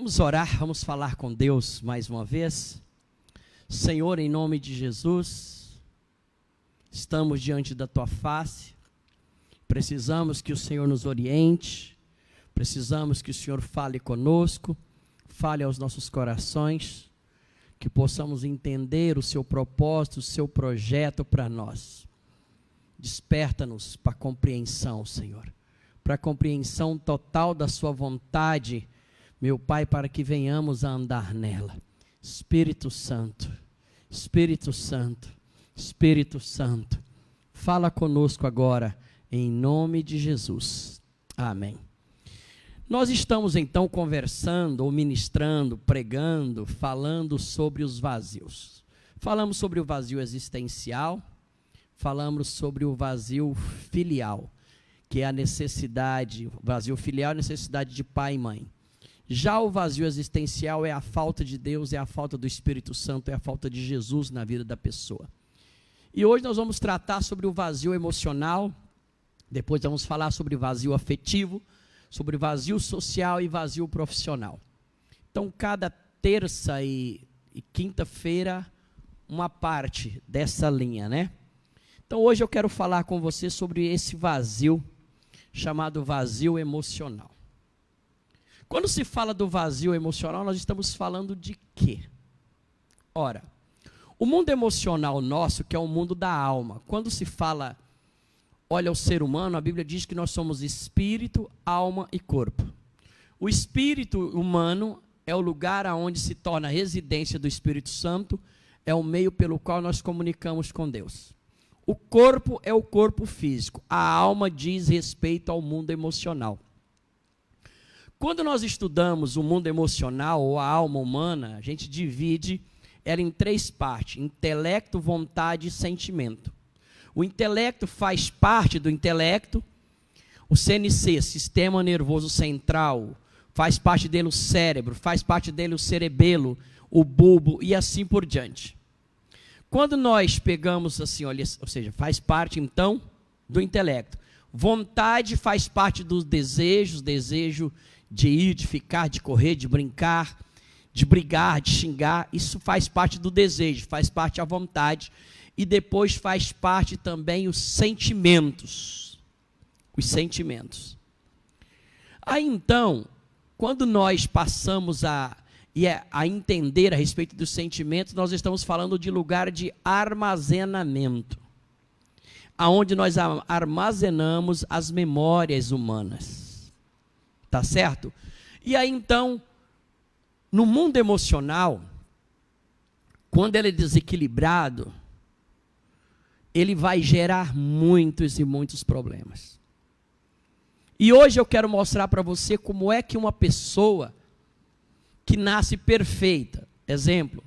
Vamos orar, vamos falar com Deus mais uma vez. Senhor, em nome de Jesus, estamos diante da Tua face, precisamos que o Senhor nos oriente, precisamos que o Senhor fale conosco, fale aos nossos corações, que possamos entender o Seu propósito, o Seu projeto para nós. Desperta-nos para a compreensão, Senhor, para a compreensão total da Sua vontade, meu Pai, para que venhamos a andar nela. Espírito Santo, Espírito Santo, Espírito Santo, fala conosco agora, em nome de Jesus. Amém. Nós estamos então conversando, ou ministrando, pregando, falando sobre os vazios. Falamos sobre o vazio existencial, falamos sobre o vazio filial, que é a necessidade, o vazio filial é a necessidade de pai e mãe. Já o vazio existencial é a falta de Deus, é a falta do Espírito Santo, é a falta de Jesus na vida da pessoa. E hoje nós vamos tratar sobre o vazio emocional, depois vamos falar sobre o vazio afetivo, sobre vazio social e vazio profissional. Então, cada terça e quinta-feira, uma parte dessa linha, né? Então, hoje eu quero falar com você sobre esse vazio, chamado vazio emocional. Quando se fala do vazio emocional, nós estamos falando de quê? Ora, o mundo emocional nosso, que é o mundo da alma, quando se fala, olha o ser humano, a Bíblia diz que nós somos espírito, alma e corpo. O espírito humano é o lugar onde se torna a residência do Espírito Santo, é o meio pelo qual nós comunicamos com Deus. O corpo é o corpo físico, a alma diz respeito ao mundo emocional. Quando nós estudamos o mundo emocional ou a alma humana, a gente divide ela em três partes: intelecto, vontade e sentimento. O intelecto faz parte do intelecto, o CNC, Sistema Nervoso Central, faz parte dele o cérebro, faz parte dele o cerebelo, o bulbo e assim por diante. Quando nós pegamos assim, olha, ou seja, faz parte então do intelecto. Vontade faz parte dos desejos, desejo de ir, de ficar, de correr, de brincar, de brigar, de xingar, isso faz parte do desejo, faz parte a vontade, e depois faz parte também os sentimentos. Os sentimentos. Aí então, quando nós passamos a entender a respeito dos sentimentos, nós estamos falando de lugar de armazenamento, aonde nós armazenamos as memórias humanas. Tá certo? E aí então, no mundo emocional, quando ele é desequilibrado, ele vai gerar muitos e muitos problemas. E hoje eu quero mostrar para você como é que uma pessoa que nasce perfeita, exemplo,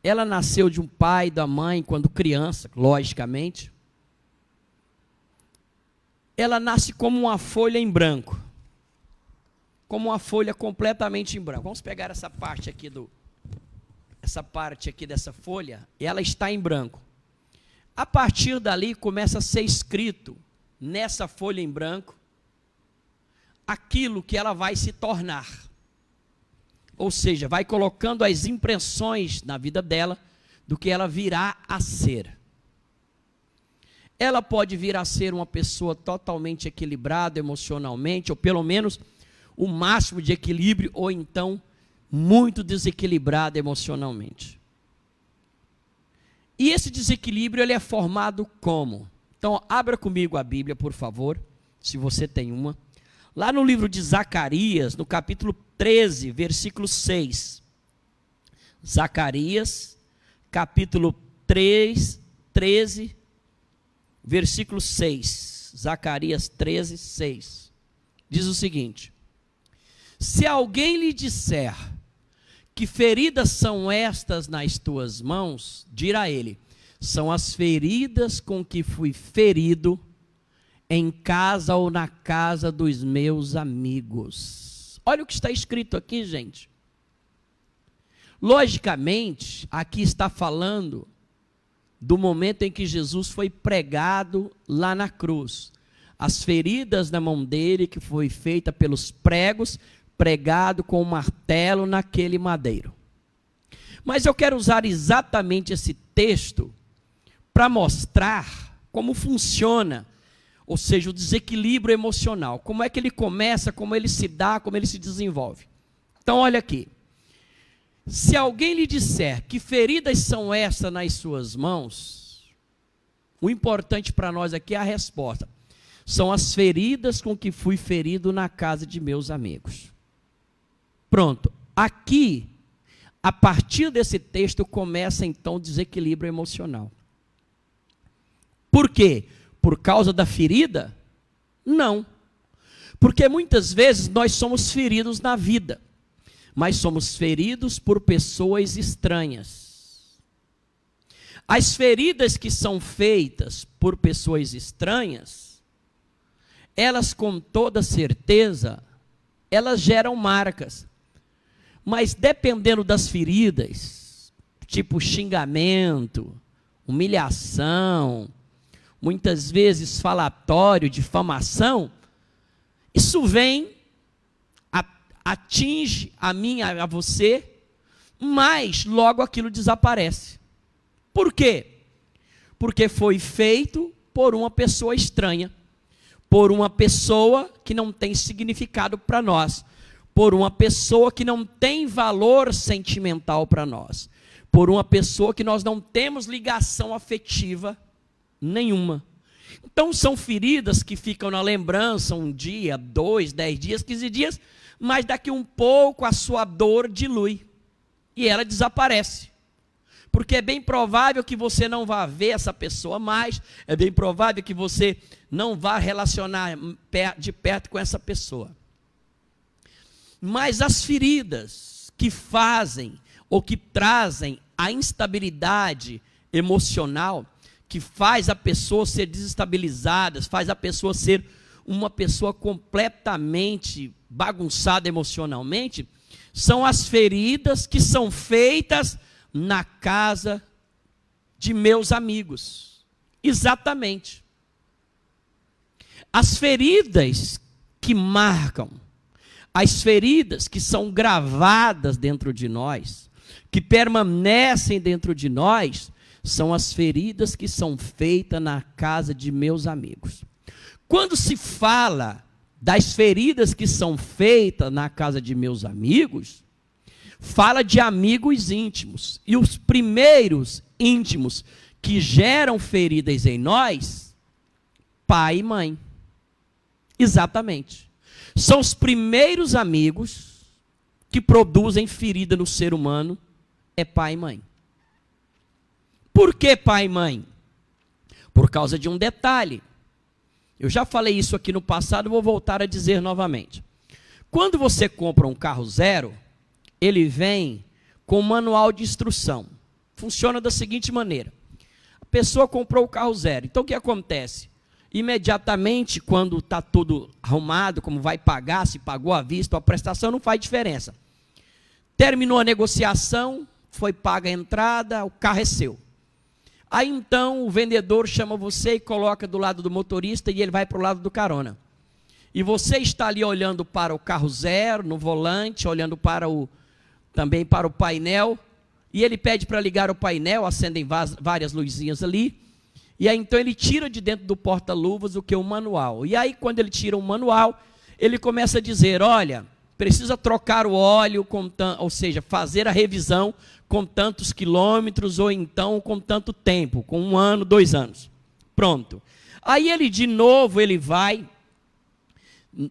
ela nasceu de um pai e da mãe quando criança, logicamente, ela nasce como uma folha em branco. Como uma folha completamente em branco. Vamos pegar essa parte aqui dessa folha, ela está em branco. A partir dali começa a ser escrito nessa folha em branco aquilo que ela vai se tornar. Ou seja, vai colocando as impressões na vida dela do que ela virá a ser. Ela pode vir a ser uma pessoa totalmente equilibrada emocionalmente, ou pelo menos o máximo de equilíbrio, ou então muito desequilibrada emocionalmente. E esse desequilíbrio ele é formado como? Então, abra comigo a Bíblia, por favor, se você tem uma. Lá no livro de Zacarias, no capítulo 13, versículo 6. Zacarias, capítulo 13, versículo 6. Zacarias 13, 6. Diz o seguinte: se alguém lhe disser que feridas são estas nas tuas mãos, dirá ele, são as feridas com que fui ferido em casa ou na casa dos meus amigos. Olha o que está escrito aqui, gente. Logicamente, aqui está falando do momento em que Jesus foi pregado lá na cruz. As feridas na mão dele, que foi feita pelos pregos, pregado com um martelo naquele madeiro. Mas eu quero usar exatamente esse texto para mostrar como funciona, ou seja, o desequilíbrio emocional, como é que ele começa, como ele se dá, como ele se desenvolve. Então olha aqui, se alguém lhe disser que feridas são essas nas suas mãos, o importante para nós aqui é a resposta. São as feridas com que fui ferido na casa de meus amigos. Pronto, aqui, a partir desse texto, começa então o desequilíbrio emocional. Por quê? Por causa da ferida? Não. Porque muitas vezes nós somos feridos na vida, mas somos feridos por pessoas estranhas. As feridas que são feitas por pessoas estranhas, elas com toda certeza, elas geram marcas. Mas dependendo das feridas, tipo xingamento, humilhação, muitas vezes falatório, difamação, isso vem, atinge a mim, a você, mas logo aquilo desaparece. Por quê? Porque foi feito por uma pessoa estranha, por uma pessoa que não tem significado para nós, por uma pessoa que não tem valor sentimental para nós, por uma pessoa que nós não temos ligação afetiva nenhuma. Então são feridas que ficam na lembrança 1 dia, 2, 10 dias, 15 dias, mas daqui um pouco a sua dor dilui e ela desaparece. Porque é bem provável que você não vá ver essa pessoa mais, é bem provável que você não vá relacionar de perto com essa pessoa. Mas as feridas que fazem ou que trazem a instabilidade emocional, que faz a pessoa ser desestabilizada, faz a pessoa ser uma pessoa completamente bagunçada emocionalmente, são as feridas que são feitas na casa de meus amigos. Exatamente. As feridas que marcam, as feridas que são gravadas dentro de nós, que permanecem dentro de nós, são as feridas que são feitas na casa de meus amigos. Quando se fala das feridas que são feitas na casa de meus amigos, fala de amigos íntimos. E os primeiros íntimos que geram feridas em nós, pai e mãe. Exatamente. São os primeiros amigos que produzem ferida no ser humano, é pai e mãe. Por que pai e mãe? Por causa de um detalhe. Eu já falei isso aqui no passado, vou voltar a dizer novamente. Quando você compra um carro zero, ele vem com um manual de instrução. Funciona da seguinte maneira. A pessoa comprou o carro zero. Então o que acontece? Imediatamente, quando está tudo arrumado, como vai pagar, se pagou à vista, a prestação não faz diferença. Terminou a negociação, foi paga a entrada, o carro é seu. Aí então o vendedor chama você e coloca do lado do motorista e ele vai para o lado do carona. E você está ali olhando para o carro zero, no volante, olhando também para o painel, e ele pede para ligar o painel, acendem várias luzinhas ali, e aí então ele tira de dentro do porta-luvas o que é o manual. E aí quando ele tira o manual, ele começa a dizer, olha, precisa trocar o óleo, ou seja, fazer a revisão com tantos quilômetros, ou então com tanto tempo, com 1 ano, 2 anos. Pronto. Aí ele de novo, ele vai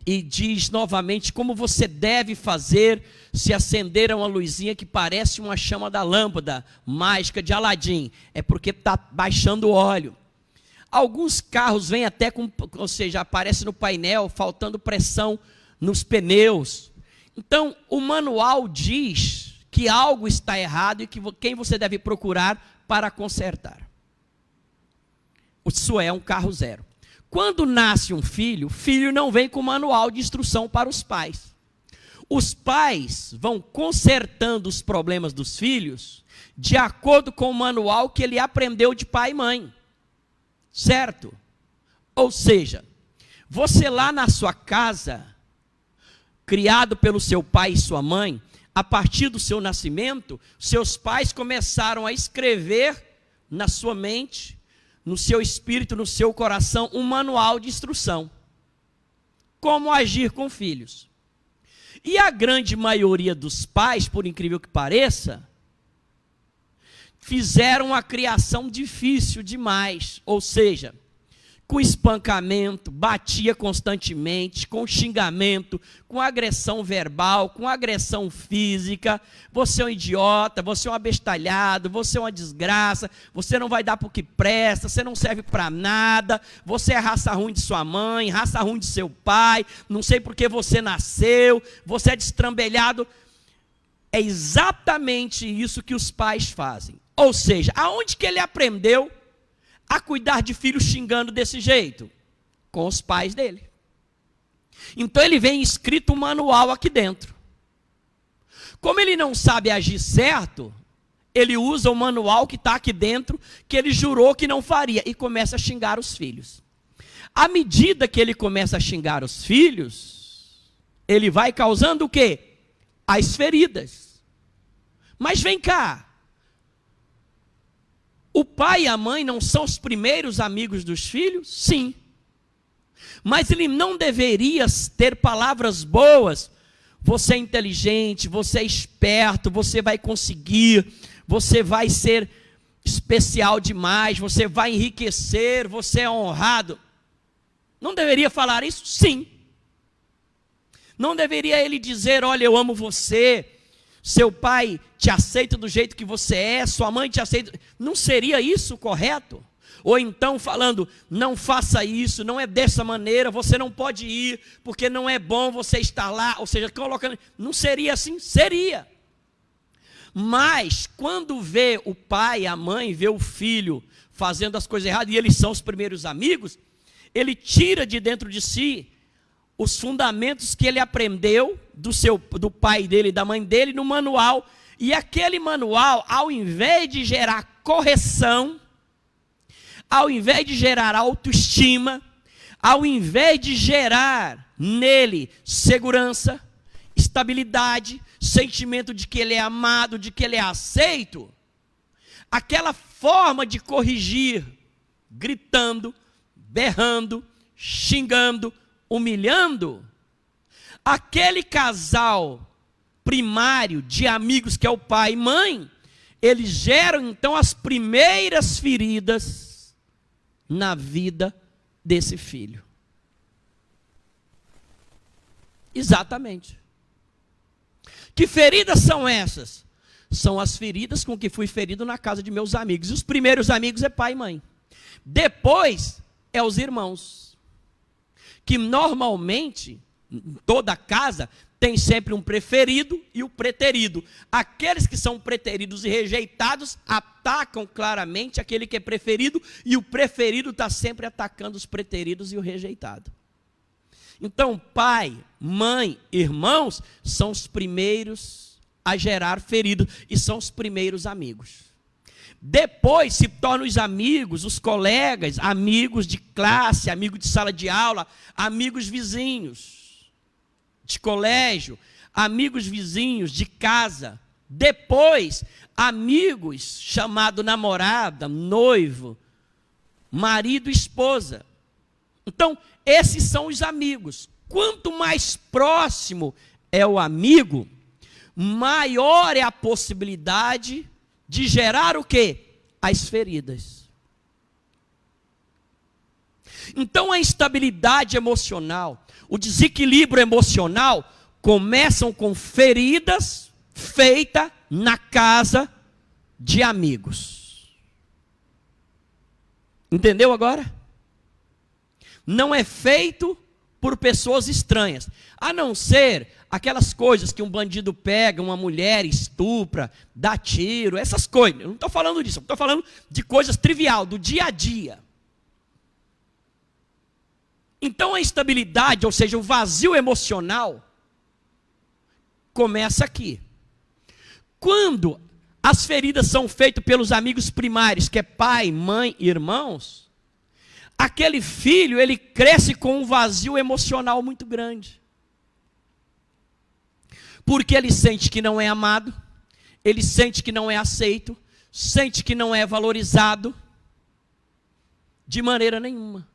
e diz novamente como você deve fazer se acender uma luzinha que parece uma chama da lâmpada mágica de Aladim. É porque está baixando o óleo. Alguns carros vêm até com, ou seja, aparece no painel, faltando pressão nos pneus. Então, o manual diz que algo está errado e que quem você deve procurar para consertar. Isso é um carro zero. Quando nasce um filho, o filho não vem com manual de instrução para os pais. Os pais vão consertando os problemas dos filhos de acordo com o manual que ele aprendeu de pai e mãe. Certo? Ou seja, você lá na sua casa, criado pelo seu pai e sua mãe, a partir do seu nascimento, seus pais começaram a escrever na sua mente, no seu espírito, no seu coração, um manual de instrução. Como agir com filhos. E a grande maioria dos pais, por incrível que pareça, fizeram a criação difícil demais, ou seja, com espancamento, batia constantemente, com xingamento, com agressão verbal, com agressão física. Você é um idiota, você é um abestalhado, você é uma desgraça, você não vai dar para o que presta, você não serve para nada, você é raça ruim de sua mãe, raça ruim de seu pai, não sei por que você nasceu, você é destrambelhado. É exatamente isso que os pais fazem. Ou seja, aonde que ele aprendeu a cuidar de filhos xingando desse jeito? Com os pais dele. Então ele vem escrito um manual aqui dentro. Como ele não sabe agir certo, ele usa o manual que está aqui dentro, que ele jurou que não faria, e começa a xingar os filhos. À medida que ele começa a xingar os filhos, ele vai causando o quê? As feridas. Mas vem cá. O pai e a mãe não são os primeiros amigos dos filhos? Sim. Mas ele não deveria ter palavras boas. Você é inteligente, você é esperto, você vai conseguir, você vai ser especial demais, você vai enriquecer, você é honrado. Não deveria falar isso? Sim. Não deveria ele dizer, olha, eu amo você, seu pai te aceita do jeito que você é, sua mãe te aceita. Não seria isso correto? Ou então falando, não faça isso, não é dessa maneira, você não pode ir, porque não é bom você estar lá, ou seja, colocando, não seria assim? Seria. Mas, quando vê o pai, a mãe, vê o filho fazendo as coisas erradas, e eles são os primeiros amigos, ele tira de dentro de si os fundamentos que ele aprendeu do pai dele e da mãe dele no manual. E aquele manual, ao invés de gerar correção, ao invés de gerar autoestima, ao invés de gerar nele segurança, estabilidade, sentimento de que ele é amado, de que ele é aceito, aquela forma de corrigir, gritando, berrando, xingando, humilhando, aquele casal primário de amigos que é o pai e mãe, eles geram então as primeiras feridas na vida desse filho. Exatamente. Que feridas são essas? São as feridas com que fui ferido na casa de meus amigos. E os primeiros amigos é pai e mãe. Depois é os irmãos. Que normalmente, em toda casa, tem sempre um preferido e o preterido. Aqueles que são preteridos e rejeitados atacam claramente aquele que é preferido, e o preferido está sempre atacando os preteridos e o rejeitado. Então, pai, mãe, irmãos são os primeiros a gerar feridos e são os primeiros amigos. Depois se tornam os amigos, os colegas, amigos de classe, amigos de sala de aula, amigos vizinhos de colégio, amigos vizinhos de casa. Depois, amigos chamado namorada, noivo, marido, esposa. Então, esses são os amigos. Quanto mais próximo é o amigo, maior é a possibilidade de gerar o quê? As feridas. Então a instabilidade emocional, o desequilíbrio emocional, começam com feridas feitas na casa de amigos. Entendeu agora? Não é feito por pessoas estranhas, a não ser aquelas coisas que um bandido pega, uma mulher estupra, dá tiro, essas coisas. Eu não estou falando disso, eu estou falando de coisas trivial, do dia a dia. Então a instabilidade, ou seja, o vazio emocional, começa aqui. Quando as feridas são feitas pelos amigos primários, que é pai, mãe e irmãos, aquele filho, ele cresce com um vazio emocional muito grande. porque ele sente que não é amado, ele sente que não é aceito, sente que não é valorizado, de maneira nenhuma.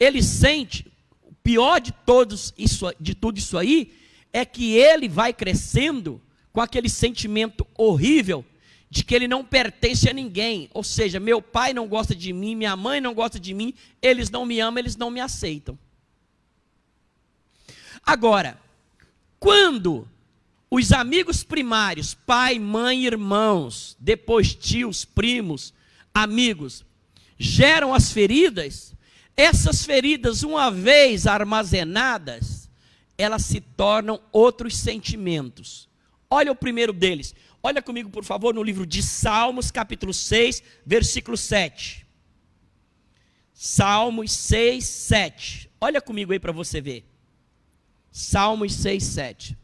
Ele sente, o pior de tudo isso aí, é que ele vai crescendo com aquele sentimento horrível de que ele não pertence a ninguém. Ou seja, meu pai não gosta de mim, minha mãe não gosta de mim, eles não me amam, eles não me aceitam. Agora, quando os amigos primários, pai, mãe, irmãos, depois tios, primos, amigos, geram as feridas, essas feridas, uma vez armazenadas, elas se tornam outros sentimentos. Olha o primeiro deles. Olha comigo, por favor, no livro de Salmos, capítulo 6, versículo 7. Salmos 6, 7. Olha comigo aí para você ver. Salmos 6, 7.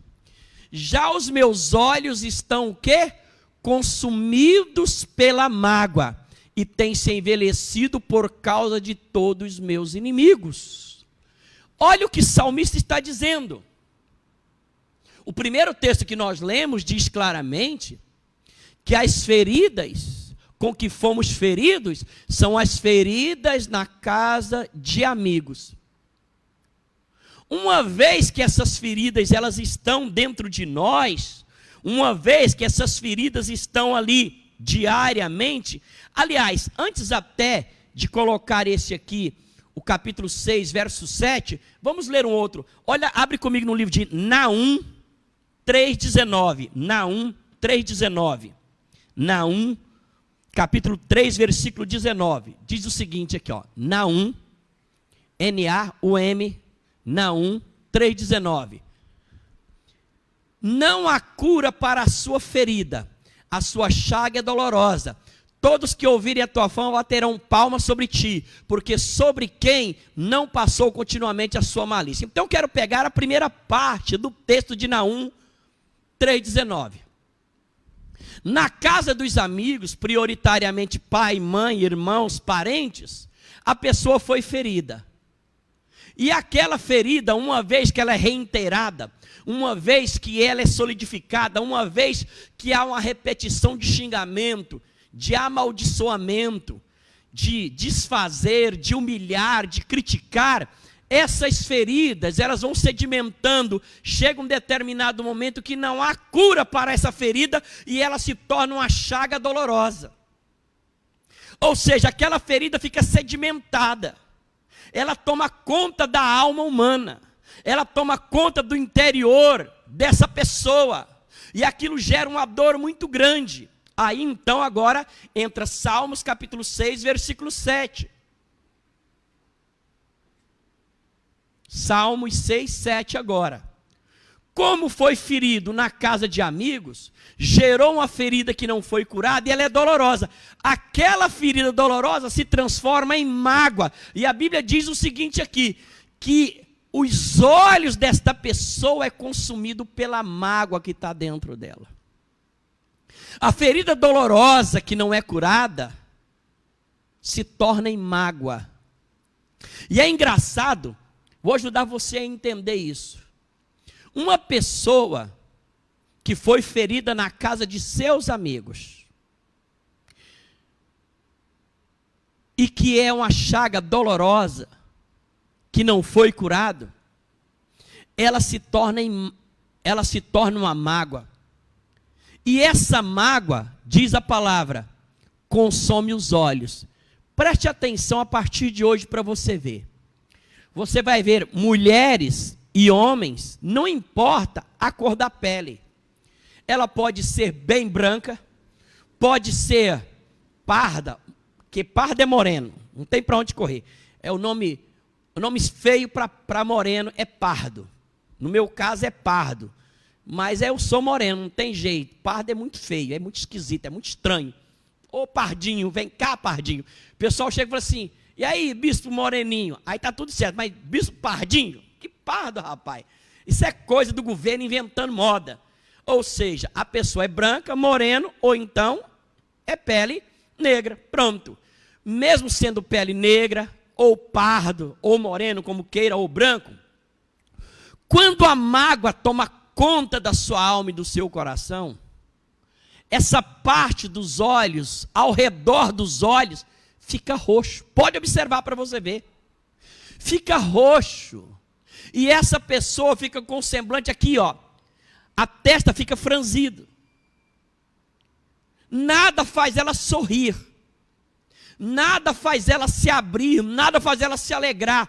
Já os meus olhos estão o quê? Consumidos pela mágoa, e têm se envelhecido por causa de todos os meus inimigos. Olha o que o salmista está dizendo. O primeiro texto que nós lemos diz claramente que as feridas com que fomos feridos são as feridas na casa de amigos. Uma vez que essas feridas elas estão dentro de nós, uma vez que essas feridas estão ali diariamente, aliás, antes até de colocar esse aqui, o capítulo 6, verso 7, vamos ler um outro. Olha, abre comigo no livro de Naum 3,19. Naum 3,19. Naum, capítulo 3, versículo 19. Diz o seguinte aqui, ó. Naum, N-A-U-M, Naum 3,19. Não há cura para a sua ferida, a sua chaga é dolorosa. Todos que ouvirem a tua fama baterão palmas sobre ti, porque sobre quem não passou continuamente a sua malícia. Então eu quero pegar a primeira parte do texto de Naum 3,19. Na casa dos amigos, prioritariamente pai, mãe, irmãos, parentes, a pessoa foi ferida. E aquela ferida, uma vez que ela é reiterada, uma vez que ela é solidificada, uma vez que há uma repetição de xingamento, de amaldiçoamento, de desfazer, de humilhar, de criticar, essas feridas, elas vão sedimentando, chega um determinado momento que não há cura para essa ferida e ela se torna uma chaga dolorosa. Ou seja, aquela ferida fica sedimentada, ela toma conta da alma humana, ela toma conta do interior dessa pessoa, e aquilo gera uma dor muito grande. Aí então agora entra Salmos capítulo 6, versículo 7. Salmos 6, 7 agora. Como foi ferido na casa de amigos, gerou uma ferida que não foi curada e ela é dolorosa. Aquela ferida dolorosa se transforma em mágoa. E a Bíblia diz o seguinte aqui, que os olhos desta pessoa é consumido pela mágoa que está dentro dela. A ferida dolorosa que não é curada se torna em mágoa. E é engraçado, vou ajudar você a entender isso. Uma pessoa que foi ferida na casa de seus amigos e que é uma chaga dolorosa, que não foi curado, ela se torna uma mágoa. E essa mágoa, diz a palavra, consome os olhos. Preste atenção a partir de hoje para você ver. Você vai ver mulheres e homens, não importa a cor da pele. Ela pode ser bem branca, pode ser parda, que parda é moreno, não tem para onde correr. É o nome feio para moreno é pardo. No meu caso é pardo. Mas eu sou moreno, não tem jeito. Pardo é muito feio, é muito esquisito, é muito estranho. Ô pardinho, vem cá pardinho. O pessoal chega e fala assim, e aí bispo moreninho? Aí tá tudo certo, mas bispo pardinho? Que pardo, rapaz. Isso é coisa do governo inventando moda. Ou seja, a pessoa é branca, moreno, ou então é pele negra, pronto. Mesmo sendo pele negra, ou pardo, ou moreno, como queira, ou branco, quando a mágoa toma conta da sua alma e do seu coração, essa parte dos olhos, ao redor dos olhos, fica roxo. Pode observar para você ver. Fica roxo. E essa pessoa fica com o semblante aqui, ó. A testa fica franzida. Nada faz ela sorrir. Nada faz ela se abrir. Nada faz ela se alegrar.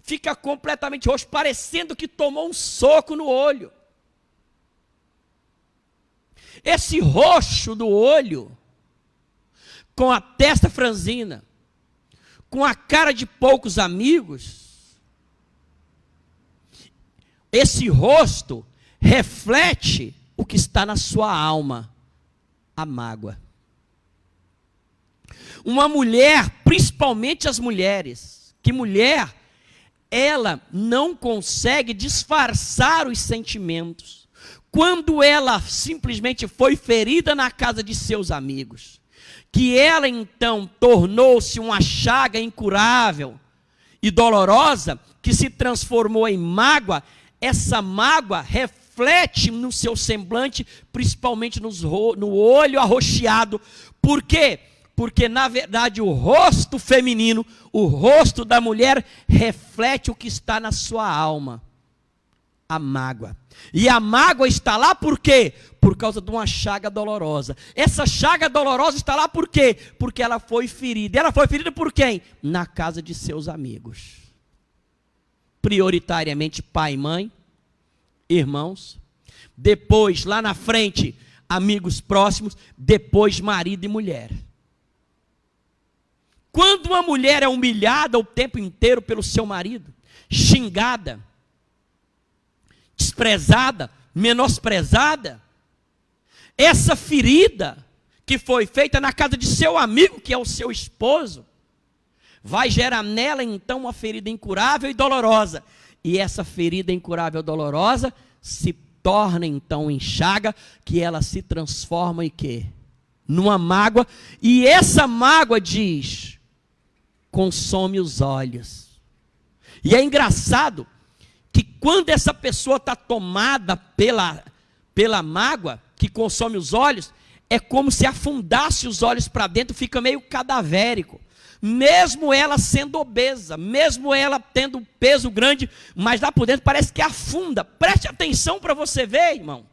Fica completamente roxo, parecendo que tomou um soco no olho. Esse roxo do olho, com a testa franzina, com a cara de poucos amigos, esse rosto reflete o que está na sua alma, a mágoa. Uma mulher, principalmente as mulheres, que mulher, ela não consegue disfarçar os sentimentos. Quando ela simplesmente foi ferida na casa de seus amigos, que ela então tornou-se uma chaga incurável e dolorosa, que se transformou em mágoa, essa mágoa reflete no seu semblante, principalmente no olho arroxeado. Por quê? Porque na verdade o rosto feminino, o rosto da mulher, reflete o que está na sua alma, a mágoa. E a mágoa está lá por quê? Por causa de uma chaga dolorosa. Essa chaga dolorosa está lá por quê? Porque ela foi ferida. Ela foi ferida por quem? Na casa de seus amigos. Prioritariamente pai e mãe, irmãos. Depois, lá na frente, amigos próximos. Depois, marido e mulher. Quando uma mulher é humilhada o tempo inteiro pelo seu marido, xingada, desprezada, menosprezada, essa ferida que foi feita na casa de seu amigo, que é o seu esposo, vai gerar nela então uma ferida incurável e dolorosa. E essa ferida incurável e dolorosa se torna então em chaga, que ela se transforma em quê? Numa mágoa. E essa mágoa, diz, consome os olhos. E é engraçado que quando essa pessoa está tomada pela mágoa, que consome os olhos, é como se afundasse os olhos para dentro, fica meio cadavérico. Mesmo ela sendo obesa, mesmo ela tendo peso grande, mas lá por dentro parece que afunda. Preste atenção para você ver, irmão.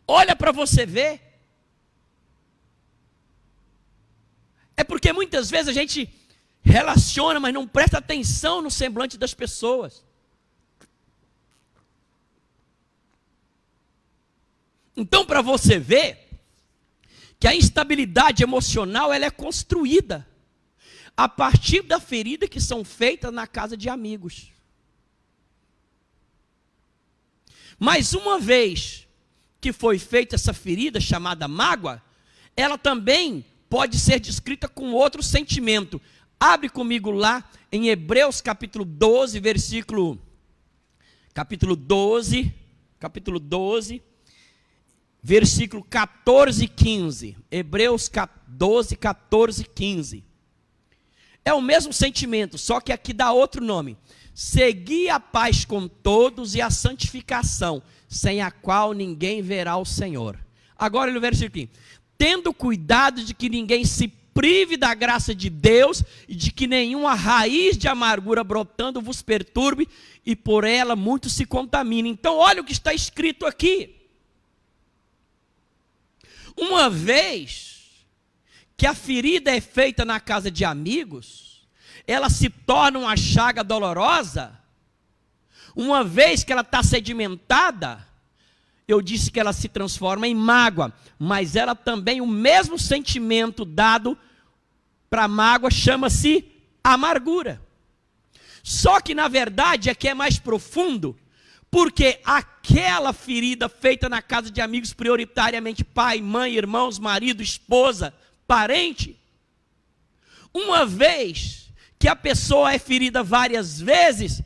Olha para você ver. É porque muitas vezes a gente relaciona, mas não presta atenção no semblante das pessoas. Então, para você ver que a instabilidade emocional ela é construída a partir da ferida que são feitas na casa de amigos. Mas uma vez que foi feita essa ferida chamada mágoa, ela também pode ser descrita com outro sentimento. Abre comigo lá em Hebreus capítulo 12, capítulo 12, versículo 14 e 15. Hebreus 12, 14 e 15. É o mesmo sentimento, só que aqui dá outro nome. Segui a paz com todos e a santificação, sem a qual ninguém verá o Senhor. Agora olha o versículo aqui. Tendo cuidado de que ninguém se prive da graça de Deus e de que nenhuma raiz de amargura brotando vos perturbe e por ela muitos se contaminem. Então olha o que está escrito aqui. Uma vez que a ferida é feita na casa de amigos, ela se torna uma chaga dolorosa. Uma vez que ela está sedimentada, eu disse que ela se transforma em mágoa, mas ela também, o mesmo sentimento dado para a mágoa, chama-se amargura. Só que na verdade aqui é mais profundo, porque aquela ferida feita na casa de amigos, prioritariamente pai, mãe, irmãos, marido, esposa, parente, uma vez que a pessoa é ferida várias vezes,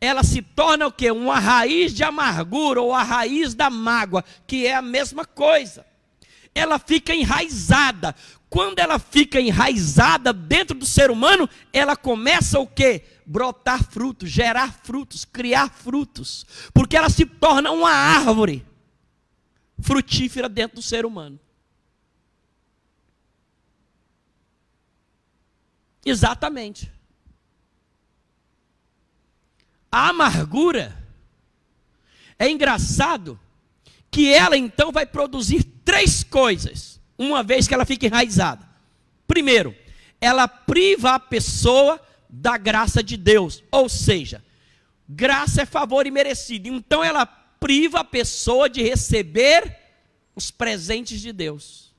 ela se torna o quê? Uma raiz de amargura ou a raiz da mágoa, que é a mesma coisa. Ela fica enraizada. Quando ela fica enraizada dentro do ser humano, ela começa o quê? brotar frutos, gerar frutos, criar frutos, porque ela se torna uma árvore frutífera dentro do ser humano. Exatamente. A amargura, é engraçado que ela então vai produzir 3 coisas, uma vez que ela fica enraizada. Primeiro, ela priva a pessoa da graça de Deus, ou seja, graça é favor imerecido, então ela priva a pessoa de receber os presentes de Deus.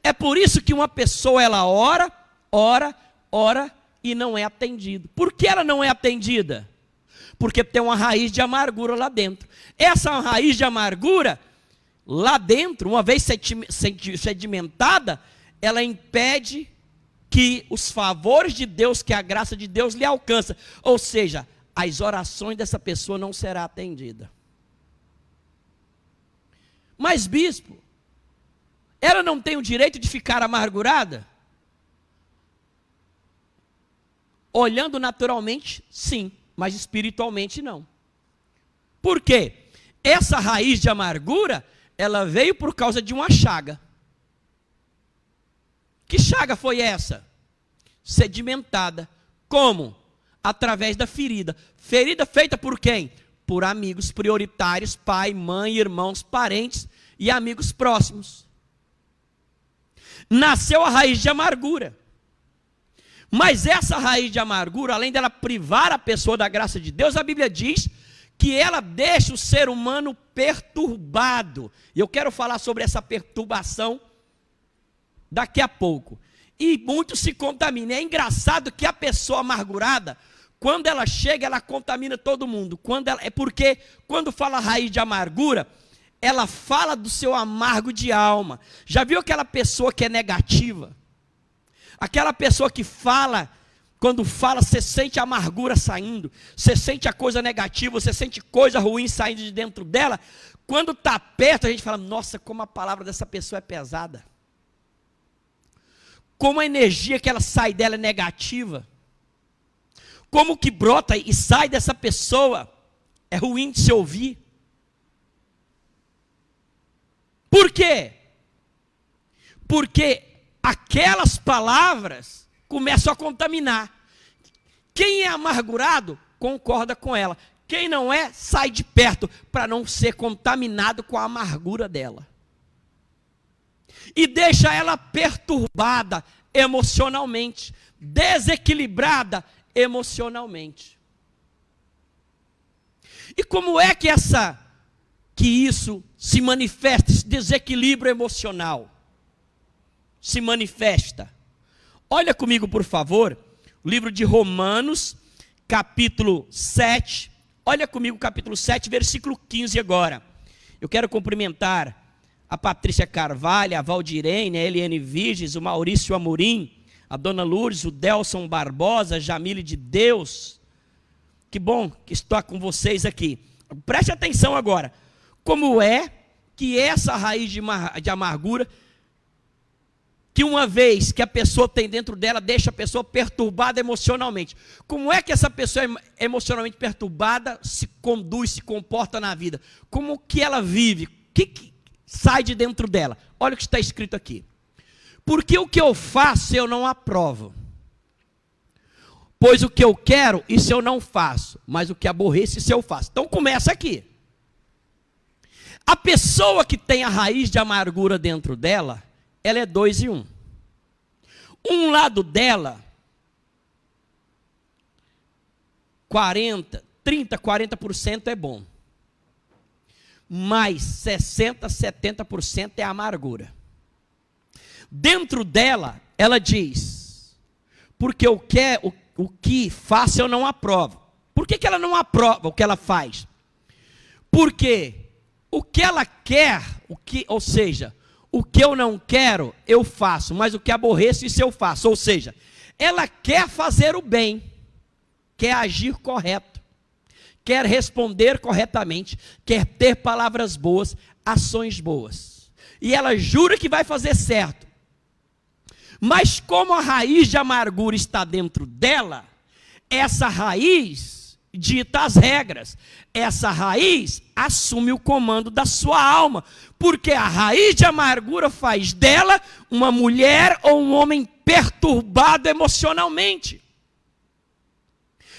É por isso que uma pessoa, ela ora e não é atendida. Por que ela não é atendida? Porque tem uma raiz de amargura lá dentro. Essa raiz de amargura, lá dentro, uma vez sedimentada, ela impede que os favores de Deus, que a graça de Deus lhe alcança. Ou seja, as orações dessa pessoa não serão atendidas. Mas, bispo, ela não tem o direito de ficar amargurada? Olhando naturalmente, sim, mas espiritualmente não. Por quê? Essa raiz de amargura, ela veio por causa de uma chaga. Que chaga foi essa? Sedimentada. Como? Através da ferida. Ferida feita por quem? Por amigos prioritários, pai, mãe, irmãos, parentes e amigos próximos. Nasceu a raiz de amargura. Mas essa raiz de amargura, além dela privar a pessoa da graça de Deus, a Bíblia diz que ela deixa o ser humano perturbado. E eu quero falar sobre essa perturbação daqui a pouco. E muito se contamina. É engraçado que a pessoa amargurada, quando ela chega, ela contamina todo mundo. É porque, quando fala raiz de amargura, ela fala do seu amargo de alma. Já viu aquela pessoa que é negativa? Aquela pessoa que fala, quando fala, você sente a amargura saindo, você sente a coisa negativa, você sente coisa ruim saindo de dentro dela. Quando está perto, a gente fala, nossa, como a palavra dessa pessoa é pesada. Como a energia que ela sai dela é negativa. Como que brota e sai dessa pessoa é ruim de se ouvir. Por quê? Porque aquelas palavras começam a contaminar. Quem é amargurado, concorda com ela. Quem não é, sai de perto, para não ser contaminado com a amargura dela. E deixa ela perturbada emocionalmente, desequilibrada emocionalmente. E como é que isso se manifesta, esse desequilíbrio emocional se manifesta? Olha comigo, por favor, o livro de Romanos, capítulo 7. Olha comigo, capítulo 7, versículo 15 agora. Eu quero cumprimentar a Patrícia Carvalho, a Valdirene, a Eliane Viges, o Maurício Amorim, a Dona Lourdes, o Delson Barbosa, a Jamile de Deus. Que bom que estou com vocês aqui. Preste atenção agora. Como é que essa raiz de amargura, que uma vez que a pessoa tem dentro dela, deixa a pessoa perturbada emocionalmente. Como é que essa pessoa emocionalmente perturbada se conduz, se comporta na vida? Como que ela vive? O que sai de dentro dela? Olha o que está escrito aqui. Porque o que eu faço eu não aprovo. Pois o que eu quero, isso eu não faço. Mas o que aborreço, isso eu faço. Então começa aqui. A pessoa que tem a raiz de amargura dentro dela, ela é 2 em 1. Um lado dela, 30-40% é bom. Mas 60-70% é amargura. Dentro dela, ela diz, porque o que faço eu não aprovo. Por que ela não aprova o que ela faz? Porque o que ela quer, ou seja, o que eu não quero, eu faço, mas o que aborreço, isso eu faço. Ou seja, ela quer fazer o bem, quer agir correto, quer responder corretamente, quer ter palavras boas, ações boas. E ela jura que vai fazer certo. Mas como a raiz de amargura está dentro dela, essa raiz dita as regras. Essa raiz assume o comando da sua alma, porque a raiz de amargura faz dela uma mulher ou um homem perturbado emocionalmente.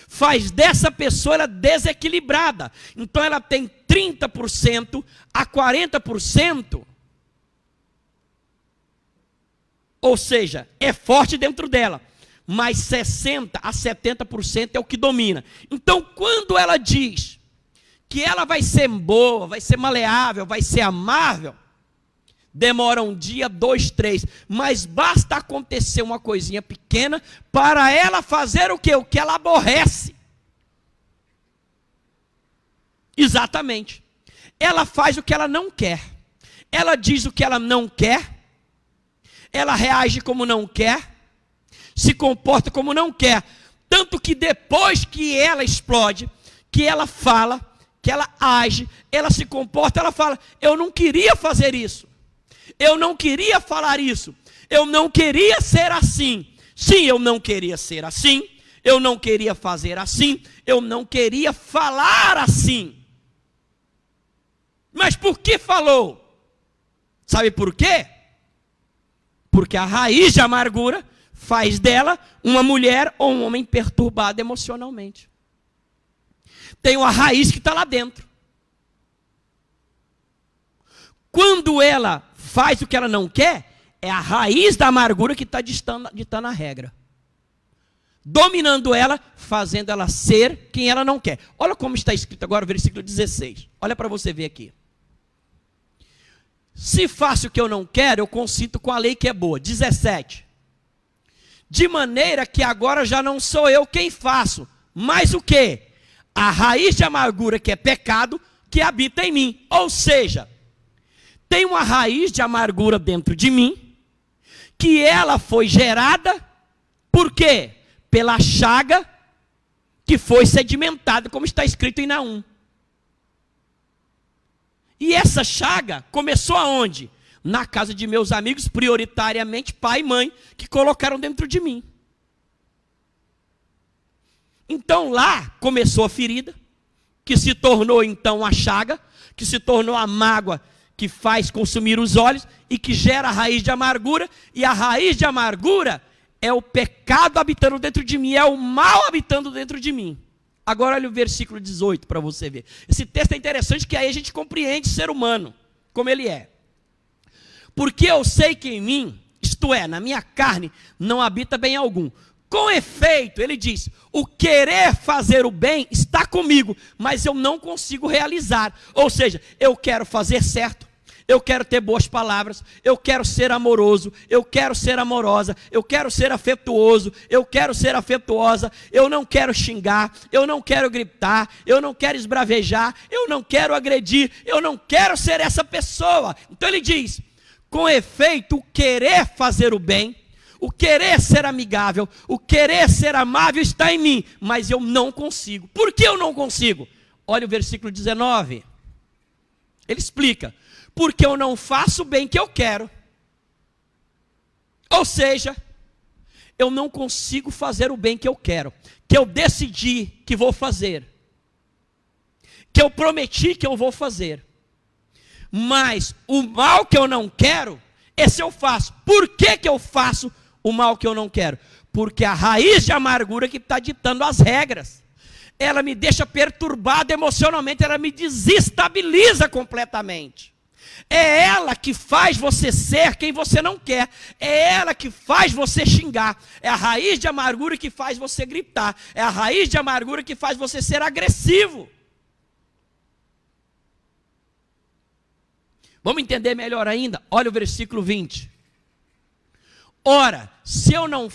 Faz dessa pessoa ela desequilibrada. Então ela tem 30% a 40%. Ou seja, é forte dentro dela, mas 60% a 70% é o que domina. Então, quando ela diz que ela vai ser boa, vai ser maleável, vai ser amável, demora um dia, 2, 3, mas basta acontecer uma coisinha pequena para ela fazer o quê? O que ela aborrece. Exatamente. Ela faz o que ela não quer. Ela diz o que ela não quer. Ela reage como não quer, se comporta como não quer. Tanto que depois que ela explode, que ela fala, que ela age, ela se comporta, ela fala: eu não queria fazer isso, eu não queria falar isso, eu não queria ser assim. Sim, eu não queria ser assim, eu não queria fazer assim, eu não queria falar assim. Mas por que falou? Sabe por quê? Porque a raiz de amargura faz dela uma mulher ou um homem perturbado emocionalmente. Tem uma raiz que está lá dentro. Quando ela faz o que ela não quer, é a raiz da amargura que está ditando a regra. Dominando ela, fazendo ela ser quem ela não quer. Olha como está escrito agora o versículo 16. Olha para você ver aqui. Se faço o que eu não quero, eu consinto com a lei que é boa. 17. De maneira que agora já não sou eu quem faço, mas o quê? A raiz de amargura, que é pecado, que habita em mim. Ou seja, tem uma raiz de amargura dentro de mim, que ela foi gerada, por quê? Pela chaga que foi sedimentada, como está escrito em Naum. E essa chaga começou aonde? Na casa de meus amigos, prioritariamente pai e mãe, que colocaram dentro de mim. Então lá começou a ferida, que se tornou então a chaga, que se tornou a mágoa que faz consumir os olhos e que gera a raiz de amargura. E a raiz de amargura é o pecado habitando dentro de mim, é o mal habitando dentro de mim. Agora olha o versículo 18 para você ver. Esse texto é interessante, que aí a gente compreende o ser humano, como ele é. Porque eu sei que em mim, isto é, na minha carne, não habita bem algum. Com efeito, ele diz, o querer fazer o bem está comigo, mas eu não consigo realizar. Ou seja, eu quero fazer certo, eu quero ter boas palavras, eu quero ser amoroso, eu quero ser amorosa, eu quero ser afetuoso, eu quero ser afetuosa, eu não quero xingar, eu não quero gritar, eu não quero esbravejar, eu não quero agredir, eu não quero ser essa pessoa. Então ele diz, com efeito, o querer fazer o bem, o querer ser amigável, o querer ser amável está em mim, mas eu não consigo. Por que eu não consigo? Olha o versículo 19. Ele explica, porque eu não faço o bem que eu quero. Ou seja, eu não consigo fazer o bem que eu quero, que eu decidi que vou fazer, que eu prometi que eu vou fazer. Mas o mal que eu não quero, esse eu faço. Por que que eu faço o mal que eu não quero? Porque a raiz de amargura que está ditando as regras. Ela me deixa perturbado emocionalmente, ela me desestabiliza completamente. É ela que faz você ser quem você não quer. É ela que faz você xingar. É a raiz de amargura que faz você gritar. É a raiz de amargura que faz você ser agressivo. Vamos entender melhor ainda? Olha o versículo 20. Ora, se eu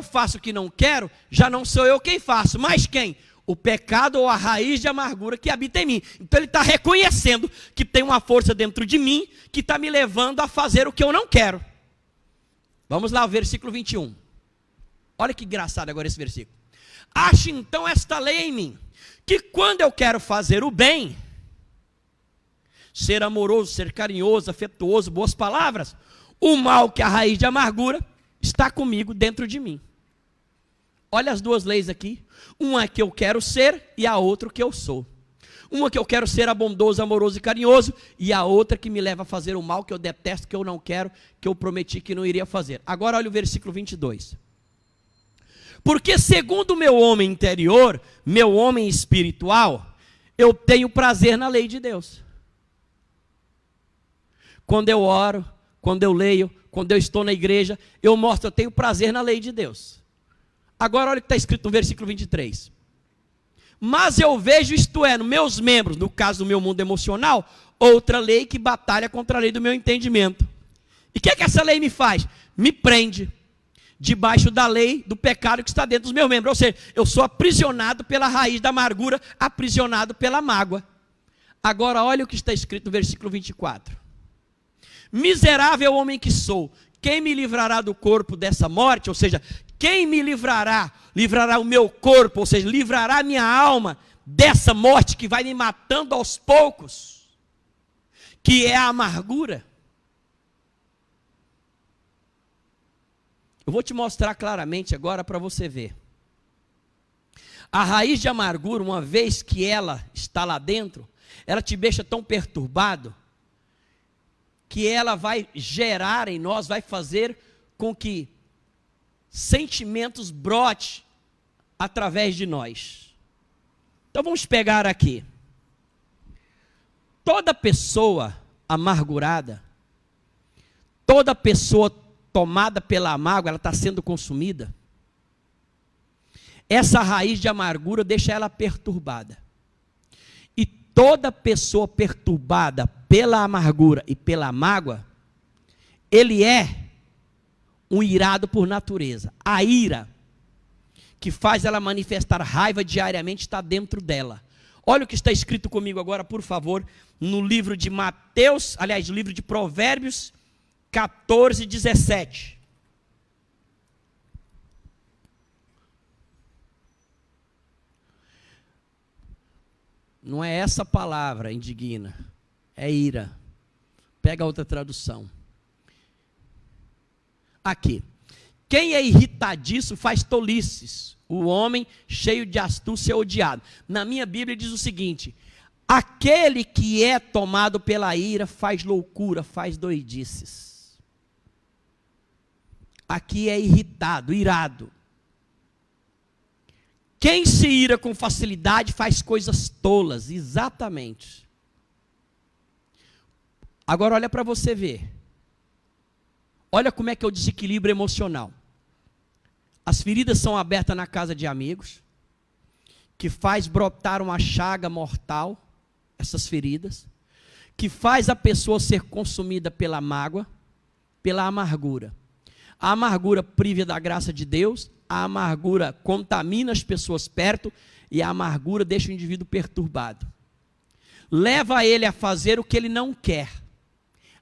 faço o que não quero, já não sou eu quem faço, mas quem? O pecado ou a raiz de amargura que habita em mim. Então ele está reconhecendo que tem uma força dentro de mim que está me levando a fazer o que eu não quero. Vamos lá, o versículo 21. Olha que engraçado agora esse versículo. Ache então esta lei em mim, que quando eu quero fazer o bem, ser amoroso, ser carinhoso, afetuoso, boas palavras, o mal que é a raiz de amargura está comigo dentro de mim. Olha as duas leis aqui. Uma que eu quero ser e a outra que eu sou. Uma que eu quero ser bondoso, amoroso e carinhoso, e a outra que me leva a fazer o mal que eu detesto, que eu não quero, que eu prometi que não iria fazer. Agora olha o versículo 22. Porque segundo o meu homem interior, meu homem espiritual, eu tenho prazer na lei de Deus. Quando eu oro, quando eu leio, quando eu estou na igreja, eu mostro, eu tenho prazer na lei de Deus. Agora olha o que está escrito no versículo 23. Mas eu vejo, isto é, nos meus membros, no caso do meu mundo emocional, outra lei que batalha contra a lei do meu entendimento. E o que é que essa lei me faz? Me prende debaixo da lei do pecado que está dentro dos meus membros. Ou seja, eu sou aprisionado pela raiz da amargura, aprisionado pela mágoa. Agora olha o que está escrito no versículo 24. Miserável homem que sou, quem me livrará do corpo dessa morte? Ou seja, quem me livrará o meu corpo, ou seja, livrará a minha alma dessa morte que vai me matando aos poucos, que é a amargura. Eu vou te mostrar claramente agora para você ver. A raiz de amargura, uma vez que ela está lá dentro, ela te deixa tão perturbado, que ela vai gerar em nós, vai fazer com que sentimentos brote através de nós. Então vamos pegar aqui. Toda pessoa amargurada, toda pessoa tomada pela mágoa, ela está sendo consumida. Essa raiz de amargura deixa ela perturbada. E toda pessoa perturbada pela amargura e pela mágoa, ele é um irado por natureza. A ira que faz ela manifestar raiva diariamente está dentro dela. Olha o que está escrito comigo agora, por favor, no livro de Mateus, aliás, no livro de Provérbios 14, 17. Não é essa palavra, indigna, é ira. Pega outra tradução. Aqui. Quem é irritadiço faz tolices. O homem cheio de astúcia é odiado. Na minha Bíblia diz o seguinte: aquele que é tomado pela ira faz loucura, faz doidices. Aqui é irritado, irado. Quem se ira com facilidade faz coisas tolas, exatamente. Agora olha para você ver. Olha como é que é o desequilíbrio emocional. As feridas são abertas na casa de amigos, que faz brotar uma chaga mortal, essas feridas, que faz a pessoa ser consumida pela mágoa, pela amargura. A amargura priva da graça de Deus, a amargura contamina as pessoas perto e a amargura deixa o indivíduo perturbado. Leva ele a fazer o que ele não quer,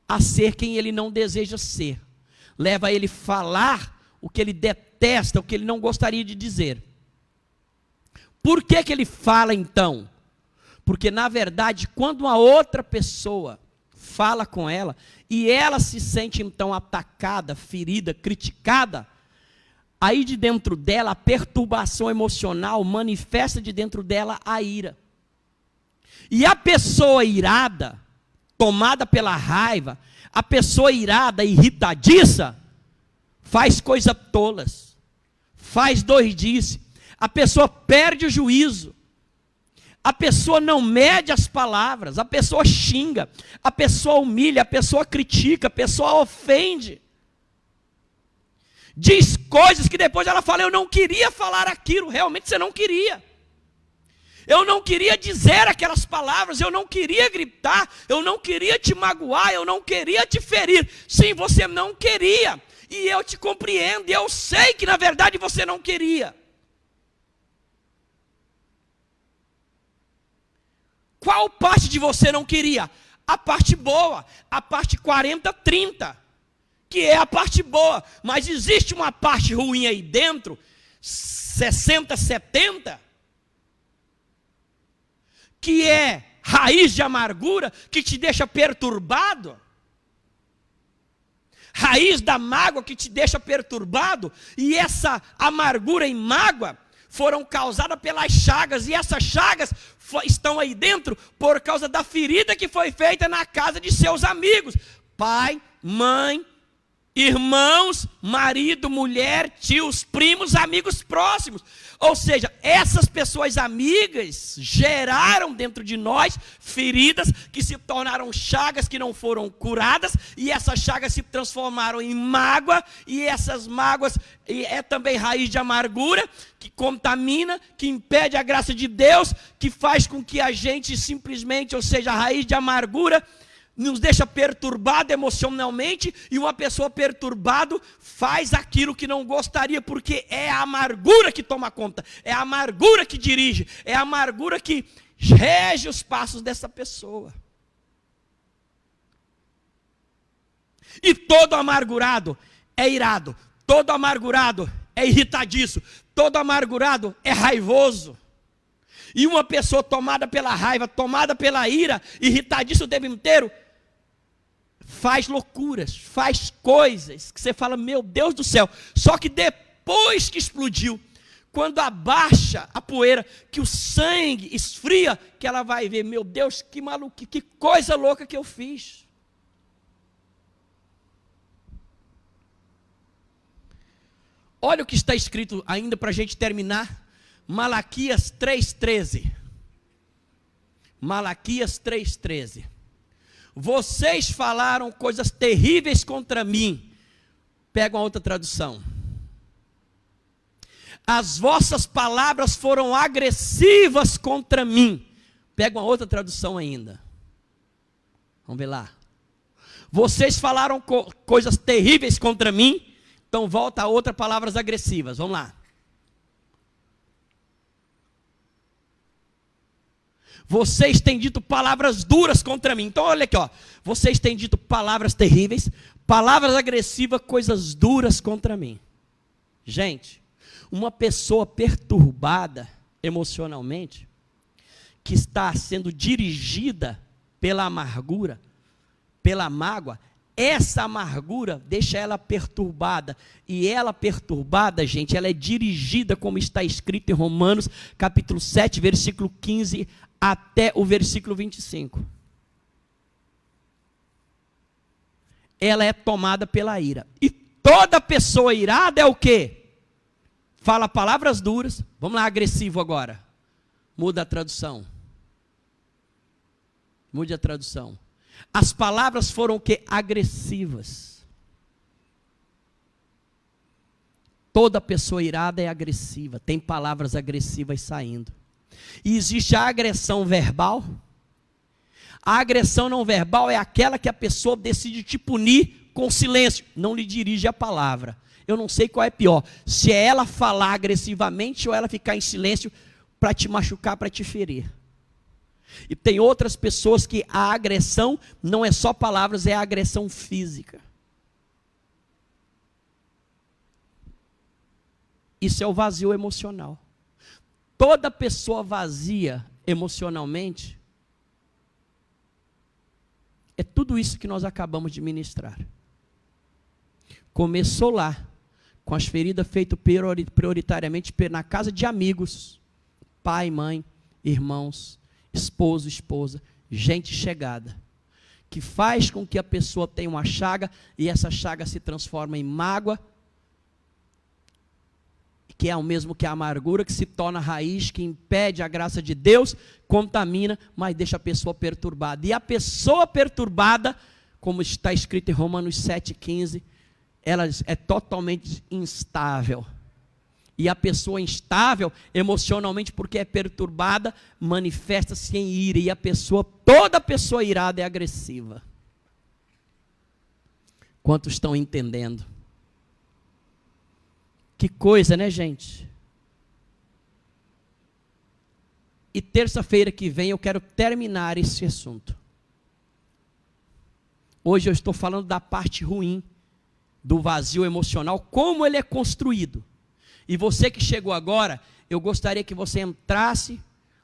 a ser quem ele não deseja ser. Leva ele a falar o que ele detesta, o que ele não gostaria de dizer. Por que que ele fala então? Porque na verdade, quando uma outra pessoa fala com ela, e ela se sente então atacada, ferida, criticada, aí de dentro dela, a perturbação emocional manifesta de dentro dela a ira. E a pessoa irada, tomada pela raiva, a pessoa irada, irritadiça, faz coisas tolas, faz doidice, a pessoa perde o juízo, a pessoa não mede as palavras, a pessoa xinga, a pessoa humilha, a pessoa critica, a pessoa ofende, diz coisas que depois ela fala: eu não queria falar aquilo, realmente você não queria. Eu não queria dizer aquelas palavras, eu não queria gritar, eu não queria te magoar, eu não queria te ferir. Sim, você não queria, e eu te compreendo, e eu sei que na verdade você não queria. Qual parte de você não queria? A parte boa, a parte 40-30, que é a parte boa, mas existe uma parte ruim aí dentro, 60-70, que é raiz de amargura, que te deixa perturbado. raiz da mágoa que te deixa perturbado, e essa amargura e mágoa foram causadas pelas chagas, e essas chagas estão aí dentro por causa da ferida que foi feita na casa de seus amigos, pai, mãe, irmãos, marido, mulher, tios, primos, amigos próximos. Ou seja, essas pessoas amigas geraram dentro de nós feridas que se tornaram chagas que não foram curadas, e essas chagas se transformaram em mágoa, e essas mágoas é também raiz de amargura, que contamina, que impede a graça de Deus, que faz com que a gente simplesmente, ou seja, a raiz de amargura nos deixa perturbado emocionalmente, e uma pessoa perturbado faz aquilo que não gostaria, porque é a amargura que toma conta, é a amargura que dirige, é a amargura que rege os passos dessa pessoa. E todo amargurado é irado, todo amargurado é irritadiço, todo amargurado é raivoso. E uma pessoa tomada pela raiva, tomada pela ira, irritadiça o tempo inteiro, faz loucuras, faz coisas que você fala, meu Deus do céu. Só que depois que explodiu, quando abaixa a poeira, que o sangue esfria, que ela vai ver, meu Deus, que maluco, que coisa louca que eu fiz. Olha o que está escrito ainda para a gente terminar, Malaquias 3,13. Malaquias 3,13. Vocês falaram coisas terríveis contra mim. Pega uma outra tradução. As vossas palavras foram agressivas contra mim. Pega uma outra tradução ainda. Vamos ver lá. Vocês falaram coisas terríveis contra mim. Então volta a outra, palavras agressivas. Vamos lá. Vocês têm dito palavras duras contra mim. Então olha aqui, ó. Vocês têm dito palavras terríveis, palavras agressivas, coisas duras contra mim. Gente, uma pessoa perturbada emocionalmente, que está sendo dirigida pela amargura, pela mágoa, essa amargura deixa ela perturbada. E ela perturbada, gente, ela é dirigida, como está escrito em Romanos, capítulo 7, versículo 15 até o versículo 25. Ela é tomada pela ira. E toda pessoa irada é o quê? Fala palavras duras. Vamos lá, agressivo agora. Muda a tradução. Mude a tradução. As palavras foram o quê? Agressivas. Toda pessoa irada é agressiva. Tem palavras agressivas saindo. E existe a agressão verbal. A agressão não verbal é aquela que a pessoa decide te punir com silêncio. Não lhe dirige a palavra. Eu não sei qual é pior. Se é ela falar agressivamente ou ela ficar em silêncio para te machucar, para te ferir. E tem outras pessoas que a agressão não é só palavras, é a agressão física. Isso é o vazio emocional. Toda pessoa vazia emocionalmente, é tudo isso que nós acabamos de ministrar. Começou lá, com as feridas feitas prioritariamente na casa de amigos, pai, mãe, irmãos, esposo, esposa, gente chegada, que faz com que a pessoa tenha uma chaga, e essa chaga se transforma em mágoa, que é o mesmo que a amargura, que se torna raiz, que impede a graça de Deus, contamina, mas deixa a pessoa perturbada. E a pessoa perturbada, como está escrito em Romanos 7,15, ela é totalmente instável. E a pessoa instável emocionalmente, porque é perturbada, manifesta-se em ira. E toda pessoa irada é agressiva. Quantos estão entendendo? Que coisa, né, gente? E terça-feira que vem eu quero terminar esse assunto. Hoje eu estou falando da parte ruim do vazio emocional, como ele é construído. E você que chegou agora, eu gostaria que você entrasse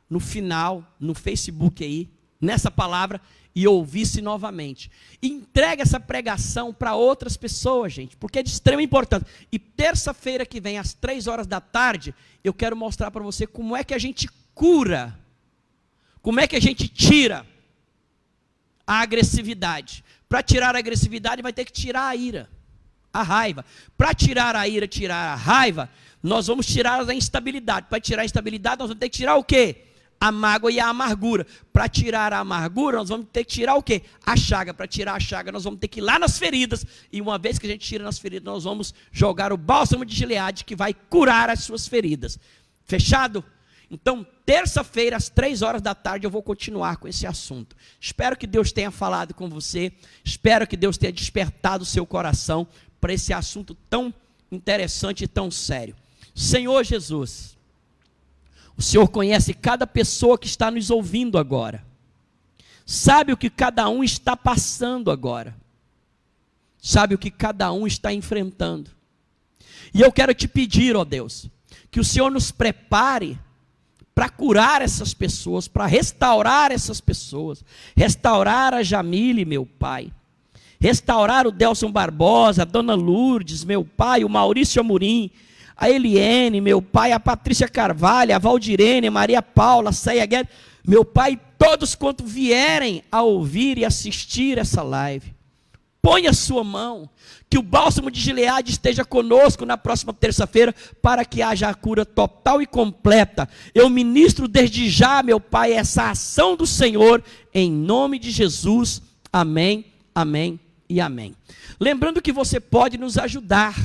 no final, no Facebook aí, nessa palavra e ouvisse novamente. Entregue essa pregação para outras pessoas, gente, porque é de extrema importância. E terça-feira que vem, às 3 horas da tarde, eu quero mostrar para você como é que a gente cura, como é que a gente tira a agressividade. Para tirar a agressividade, vai ter que tirar a ira, a raiva. Para tirar a ira, tirar a raiva, nós vamos tirar a instabilidade. Para tirar a instabilidade, nós vamos ter que tirar o quê? A mágoa e a amargura. Para tirar a amargura, nós vamos ter que tirar o quê? A chaga. Para tirar a chaga, nós vamos ter que ir lá nas feridas. E uma vez que a gente tira nas feridas, nós vamos jogar o bálsamo de Gileade, que vai curar as suas feridas. Fechado? Então, terça-feira, às 3 horas da tarde, eu vou continuar com esse assunto. Espero que Deus tenha falado com você. Espero que Deus tenha despertado o seu coração para esse assunto tão interessante e tão sério. Senhor Jesus, o Senhor conhece cada pessoa que está nos ouvindo agora. Sabe o que cada um está passando agora. Sabe o que cada um está enfrentando. E eu quero te pedir, ó Deus, que o Senhor nos prepare para curar essas pessoas, para restaurar essas pessoas. Restaurar a Jamile, meu Pai. Restaurar o Delson Barbosa, a Dona Lourdes, meu Pai, o Maurício Amorim, a Eliene, meu Pai, a Patrícia Carvalho, a Valdirene, a Maria Paula, a Ceia Guedes, meu Pai, todos quanto vierem a ouvir e assistir essa live. Põe a sua mão, que o bálsamo de Gileade esteja conosco na próxima terça-feira, para que haja a cura total e completa. Eu ministro desde já, meu Pai, essa ação do Senhor, em nome de Jesus. Amém, amém e amém. Lembrando que você pode nos ajudar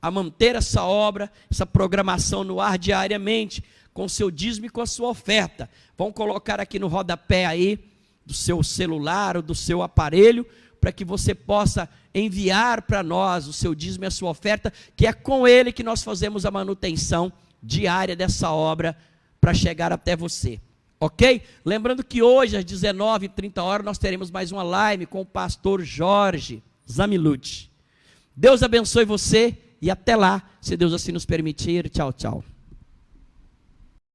a manter essa obra, essa programação no ar diariamente, com o seu dízimo e com a sua oferta. Vão colocar aqui no rodapé aí, do seu celular ou do seu aparelho, para que você possa enviar para nós o seu dízimo e a sua oferta, que é com ele que nós fazemos a manutenção diária dessa obra, para chegar até você. Ok? Lembrando que hoje, às 19h30, nós teremos mais uma live com o pastor Jorge Zamilute. Deus abençoe você. E até lá, se Deus assim nos permitir. Tchau, tchau.